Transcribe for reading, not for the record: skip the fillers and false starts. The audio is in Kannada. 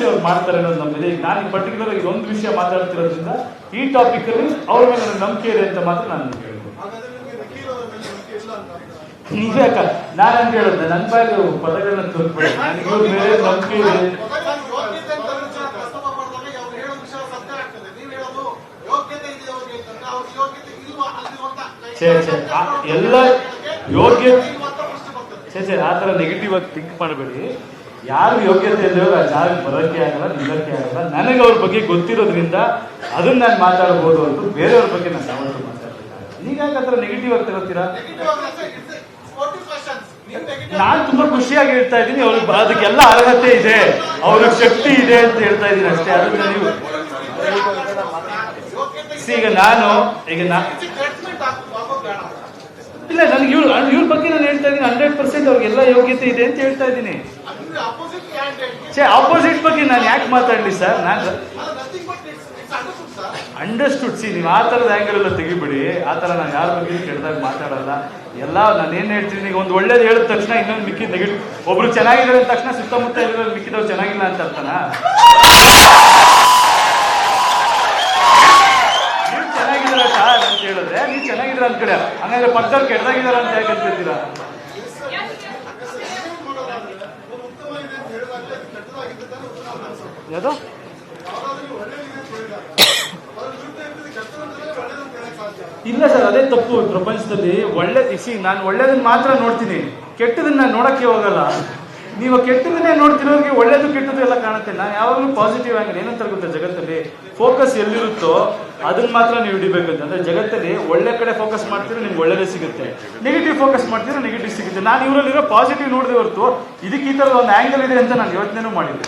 ಅವ್ರು ಮಾಡ್ತಾರೆ ಅನ್ನೋದು ನಮ್ಮಿದೆ. ಈಗ ನಾನು ಪರ್ಟಿಕ್ಯುಲರ್ ಆಗಿ ಒಂದು ವಿಷಯ ಮಾತಾಡ್ತಿರೋದ್ರಿಂದ ಈ ಟಾಪಿಕ್ ಅಲ್ಲಿ ಅವ್ರ ಮೇಲೆ ನನಗೆ ನಂಬಿಕೆ ಇದೆ ಅಂತ ಮಾತ್ರ ನಾನು ಹೇಳ್ಬೋದು. ನಿಜಾಕ ನಾನಂತ ಹೇಳಿದೆ, ನನ್ನ ಬಾಯಲ್ಲಿ ಪದಗಳನ್ನ ತೋರ್ಬೇಡಿ, ನನಗೆ ಇವ್ರ ಮೇಲೆ ನಂಬಿಕೆ ಇದೆ. ಎಲ್ಲ ಯೋಗ್ಯತೆ ಆತರ ನೆಗೆಟಿವ್ ಆಗಿ ಥಿಂಕ್ ಮಾಡಬೇಡಿ. ಯಾರು ಯೋಗ್ಯತೆ ಇಲ್ಲದವರು ಆ ಜಾಗಕ್ಕೆ ಬರೋಕ್ಕೆ ಆಗಲ್ಲ, ನಿಲ್ಲಕ್ಕೆ ಆಗಲ್ಲ. ನನಗೆ ಅವ್ರ ಬಗ್ಗೆ ಗೊತ್ತಿರೋದ್ರಿಂದ ಅದನ್ನ ನಾನು ಮಾತಾಡ್ಬೋದು ಅಂತ ಬೇರೆಯವ್ರ ಬಗ್ಗೆ ನಾನು ಯಾವತ್ತೂ ಮಾತಾಡ್ಬೇಕಾಗಲ್ಲ. ಹೀಗಾಗಿ ಆತರ ನೆಗೆಟಿವ್ ಆಗಿ ತಗೋತೀರಾ? ನಾನ್ ತುಂಬಾ ಖುಷಿಯಾಗಿ ಹೇಳ್ತಾ ಇದ್ದೀನಿ, ಅವ್ರಿಗೆ ಅದಕ್ಕೆಲ್ಲ ಅರ್ಹತೆ ಇದೆ, ಅವ್ರಿಗೆ ಶಕ್ತಿ ಇದೆ ಅಂತ ಹೇಳ್ತಾ ಇದ್ದೀನಿ ಅಷ್ಟೇ. ಅದನ್ನ ನೀವು ಈಗ ನಾನು ಇಲ್ಲ, ನನಗೆ ಇವ್ರ ಬಗ್ಗೆ ನಾನು ಹೇಳ್ತಾ ಇದ್ದೀನಿ 100% ಅವ್ರಿಗೆಲ್ಲ ಯೋಗ್ಯತೆ ಇದೆ ಅಂತ ಹೇಳ್ತಾ ಇದ್ದೀನಿ. ಆಪೋಸಿಟ್ ಬಗ್ಗೆ ನಾನು ಯಾಕೆ ಮಾತಾಡ್ಲಿ ಸರ್? ನಾನು ಅಂಡರ್ಸ್ಟುಡ್. ನೀವು ಆ ಥರದ ಆ್ಯಂಗಲ್ ಎಲ್ಲ ತೆಗಿಬಿಡಿ. ಆ ಥರ ನಾನು ಯಾರ ಬಗ್ಗೆ ಕೆಟ್ಟದಾಗ ಮಾತಾಡಲ್ಲ. ಎಲ್ಲ ನಾನು ಏನು ಹೇಳ್ತೀನಿ, ಈಗ ಒಂದು ಒಳ್ಳೇದು ಹೇಳಿದ ತಕ್ಷಣ ಇನ್ನೊಂದು ಮಿಕ್ಕಿದ ನೆಗೆಟಿವ್. ಒಬ್ರು ಚೆನ್ನಾಗಿದ್ದಾರೆ ಅಂದ ತಕ್ಷಣ ಸುತ್ತಮುತ್ತ ಇರೋ ಮಿಕ್ಕಿದವ್ರು ಚೆನ್ನಾಗಿಲ್ಲ ಅಂತ ಅರ್ಥನಾ? ನೀವು ಚೆನ್ನಾಗಿದ್ದೀರ ಸರ್ ಅಂತ ಹೇಳಿದ್ರೆ ನೀವು ಚೆನ್ನಾಗಿದ್ದೀರ ಅಂತ ಕಡೆ, ಹಂಗಾದ್ರೆ ಪಕ್ಕದವ್ರು ಕೆಟ್ಟದಾಗಿದ್ದಾರ ಅಂತ ಯಾಕೆ ಅಂತಿರ್ತೀರಾ? ಯಾವುದು ಇಲ್ಲ ಸರ್, ಅದೇ ತಪ್ಪು ಪ್ರಪಂಚದಲ್ಲಿ. ನಾನು ಒಳ್ಳೇದನ್ನ ಮಾತ್ರ ನೋಡ್ತೀನಿ, ಕೆಟ್ಟದನ್ನ ನಾನು ನೋಡಕ್ಕೆ ಹೋಗಲ್ಲ. ನೀವು ಕೆಟ್ಟದನ್ನೇ ನೋಡ್ತಿರೋರಿಗೆ ಒಳ್ಳೇದು ಕೆಟ್ಟದ್ದು ಎಲ್ಲ ಕಾಣುತ್ತೆ. ನಾನು ಯಾವಾಗಲೂ ಪಾಸಿಟಿವ್ ಆಗಿ ಏನಂತ ಗೊತ್ತೆ, ಜಗತ್ತಲ್ಲಿ ಫೋಕಸ್ ಎಲ್ಲಿರುತ್ತೋ ಅದನ್ನ ಮಾತ್ರ ನೀವು ಹಿಡಿಬೇಕಂತ. ಅಂದ್ರೆ ಜಗತ್ತಲ್ಲಿ ಒಳ್ಳೆ ಕಡೆ ಫೋಕಸ್ ಮಾಡ್ತೀರೋ ನಿಮ್ಗೆ ಒಳ್ಳೇದೇ ಸಿಗುತ್ತೆ, ನೆಗೆಟಿವ್ ಫೋಕಸ್ ಮಾಡ್ತೀರೋ ನೆಗೆಟಿವ್ ಸಿಗುತ್ತೆ. ನಾನು ಇವರಲ್ಲಿರೋ ಪಾಸಿಟಿವ್ ನೋಡಿದೆ ಹೊರತು ಇದಕ್ಕೆ ಈ ಥರದ ಒಂದು ಆ್ಯಂಗಲ್ ಇದೆ ಅಂತ ನಾನು ಯೋಚನೆನೂ ಮಾಡಿದ್ದೆ.